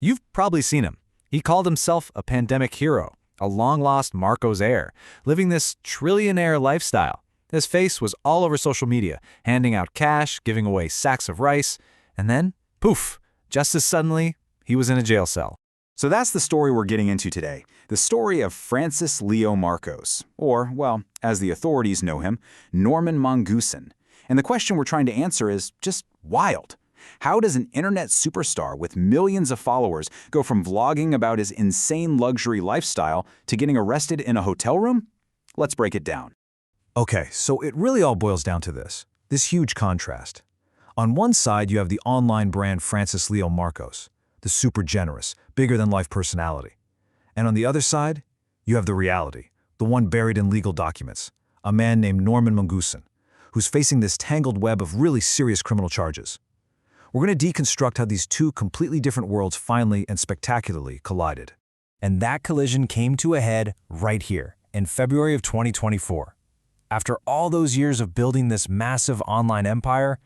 You've probably seen him. He called himself a pandemic hero, a long-lost Marcos heir, living this trillionaire lifestyle. His face was all over social media, handing out cash, giving away sacks of rice, and then, poof, just as suddenly, he was in a jail cell. So that's the story we're getting into today. The story of Francis Leo Marcos, or, well, as the authorities know him, Norman Mongusin. And the question we're trying to answer is just wild. How does an internet superstar with millions of followers go from vlogging about his insane luxury lifestyle to getting arrested in a hotel room? Let's break it down. Okay, so it really all boils down to this huge contrast. On one side, you have the online brand Francis Leo Marcos, the super generous, bigger-than-life personality. And on the other side, you have the reality, the one buried in legal documents, a man named Norman Mongusin, who's facing this tangled web of really serious criminal charges. We're going to deconstruct how these two completely different worlds finally and spectacularly collided. And that collision came to a head right here, in February of 2024. After all those years of building this massive online empire,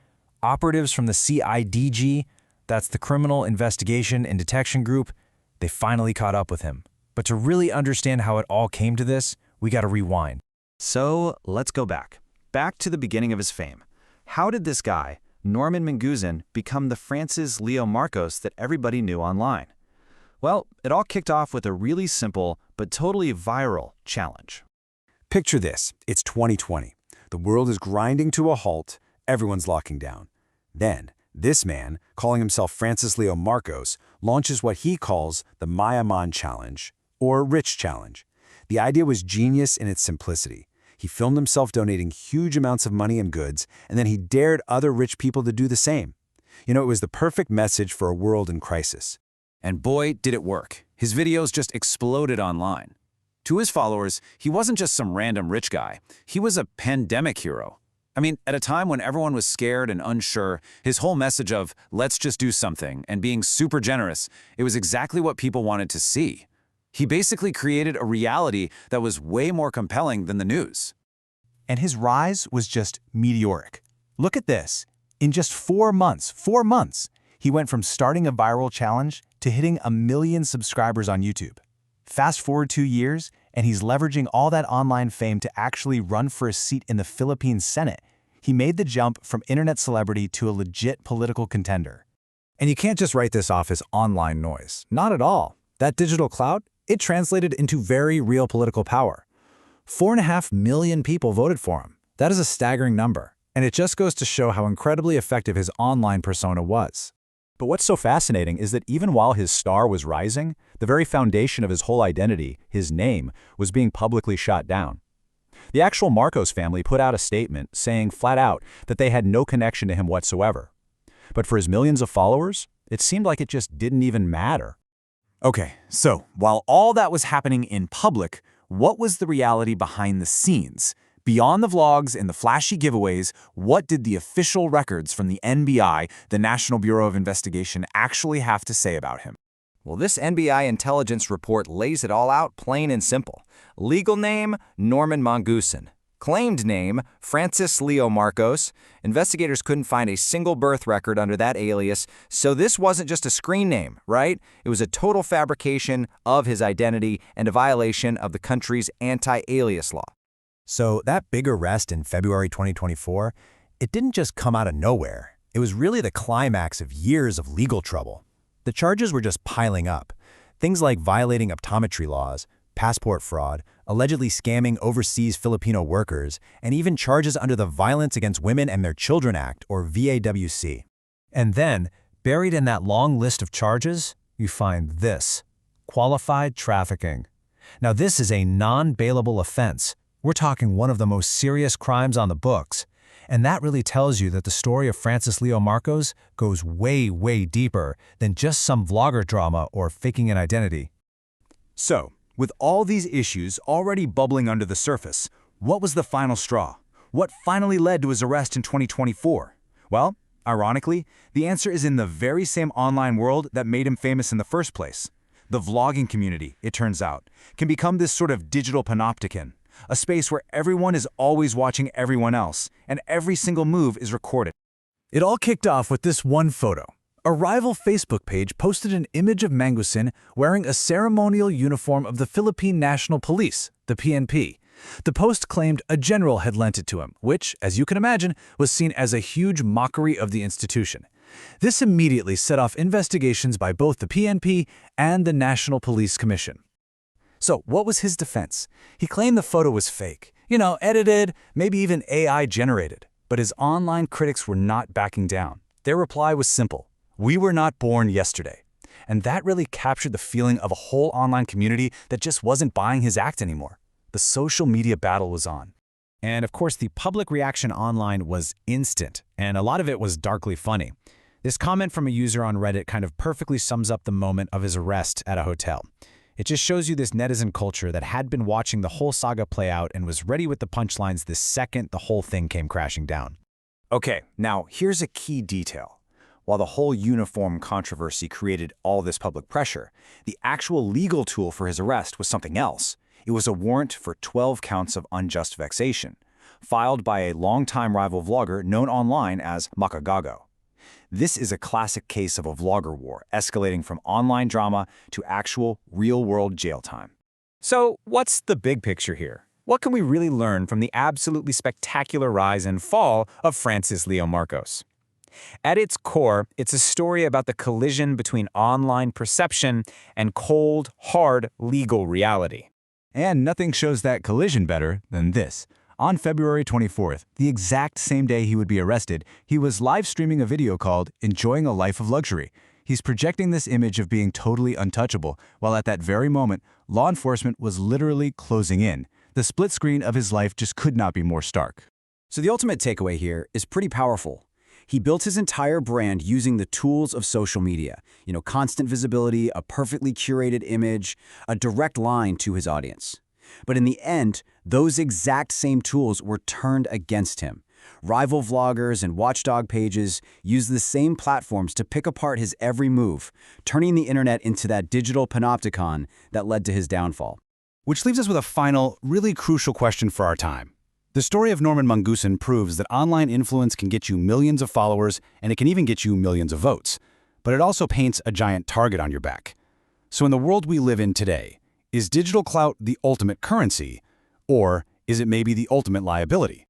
operatives from the CIDG, that's the Criminal Investigation and Detection Group, they finally caught up with him. But to really understand how it all came to this, we gotta rewind. So let's go back to the beginning of his fame. How did this guy, Norman Mongusin, become the Francis Leo Marcos that everybody knew online? Well, it all kicked off with a really simple but totally viral challenge. Picture this, it's 2020. The world is grinding to a halt, everyone's locking down. Then, this man, calling himself Francis Leo Marcos, launches what he calls the Mayaman Challenge, or Rich Challenge. The idea was genius in its simplicity. He filmed himself donating huge amounts of money and goods, and then he dared other rich people to do the same. You know, it was the perfect message for a world in crisis. And boy, did it work. His videos just exploded online. To his followers, he wasn't just some random rich guy. He was a pandemic hero. I mean, at a time when everyone was scared and unsure, his whole message of, let's just do something, and being super generous, it was exactly what people wanted to see. He basically created a reality that was way more compelling than the news. And his rise was just meteoric. Look at this. In just 4 months, he went from starting a viral challenge to hitting 1 million subscribers on YouTube. Fast forward 2 years, and he's leveraging all that online fame to actually run for a seat in the Philippine Senate. He made the jump from internet celebrity to a legit political contender. And you can't just write this off as online noise. Not at all. That digital clout, it translated into very real political power. 4.5 million people voted for him. That is a staggering number, and it just goes to show how incredibly effective his online persona was. But what's so fascinating is that even while his star was rising, the very foundation of his whole identity, his name, was being publicly shot down. The actual Marcos family put out a statement saying flat out that they had no connection to him whatsoever. But for his millions of followers, it seemed like it just didn't even matter. Okay, so while all that was happening in public, what was the reality behind the scenes? Beyond the vlogs and the flashy giveaways, what did the official records from the NBI, the National Bureau of Investigation, actually have to say about him? Well, this NBI intelligence report lays it all out plain and simple. Legal name, Norman Mongusin. Claimed name, Francis Leo Marcos. Investigators couldn't find a single birth record under that alias, so this wasn't just a screen name, right? It was a total fabrication of his identity and a violation of the country's anti-alias law. So that big arrest in February 2024, it didn't just come out of nowhere. It was really the climax of years of legal trouble. The charges were just piling up. Things like violating optometry laws, passport fraud, allegedly scamming overseas Filipino workers, and even charges under the Violence Against Women and Their Children Act, or VAWC. And then, buried in that long list of charges, you find this: qualified trafficking. Now this is a non-bailable offense. We're talking one of the most serious crimes on the books. And that really tells you that the story of Francis Leo Marcos goes way, way deeper than just some vlogger drama or faking an identity. So, with all these issues already bubbling under the surface, what was the final straw? What finally led to his arrest in 2024? Well, ironically, the answer is in the very same online world that made him famous in the first place. The vlogging community, it turns out, can become this sort of digital panopticon. A space where everyone is always watching everyone else, and every single move is recorded. It all kicked off with this one photo, A rival Facebook page posted an image of Mangusin wearing a ceremonial uniform of the Philippine National Police, the PNP. The post claimed a general had lent it to him, which, as you can imagine, was seen as a huge mockery of the institution. This immediately set off investigations by both the PNP and the National Police Commission. So, what was his defense? He claimed the photo was fake, edited, maybe even AI generated. But his online critics were not backing down. Their reply was simple: "We were not born yesterday." And that really captured the feeling of a whole online community that just wasn't buying his act anymore. The social media battle was on. And of course, the public reaction online was instant, and a lot of it was darkly funny. This comment from a user on Reddit kind of perfectly sums up the moment of his arrest at a hotel. It just shows you this netizen culture that had been watching the whole saga play out and was ready with the punchlines the second the whole thing came crashing down. Okay, now here's a key detail. While the whole uniform controversy created all this public pressure, the actual legal tool for his arrest was something else. It was a warrant for 12 counts of unjust vexation, filed by a longtime rival vlogger known online as Makagago. This is a classic case of a vlogger war, escalating from online drama to actual, real-world jail time. So, what's the big picture here? What can we really learn from the absolutely spectacular rise and fall of Francis Leo Marcos? At its core, it's a story about the collision between online perception and cold, hard legal reality. And nothing shows that collision better than this. On February 24th, the exact same day he would be arrested, he was live streaming a video called "Enjoying a Life of Luxury." He's projecting this image of being totally untouchable, while at that very moment, law enforcement was literally closing in. The split screen of his life just could not be more stark. So the ultimate takeaway here is pretty powerful. He built his entire brand using the tools of social media. Constant visibility, a perfectly curated image, a direct line to his audience. But in the end, those exact same tools were turned against him. Rival vloggers and watchdog pages used the same platforms to pick apart his every move, turning the internet into that digital panopticon that led to his downfall. Which leaves us with a final, really crucial question for our time. The story of Norman Mangusin proves that online influence can get you millions of followers, and it can even get you millions of votes. But it also paints a giant target on your back. So in the world we live in today, is digital clout the ultimate currency, or is it maybe the ultimate liability?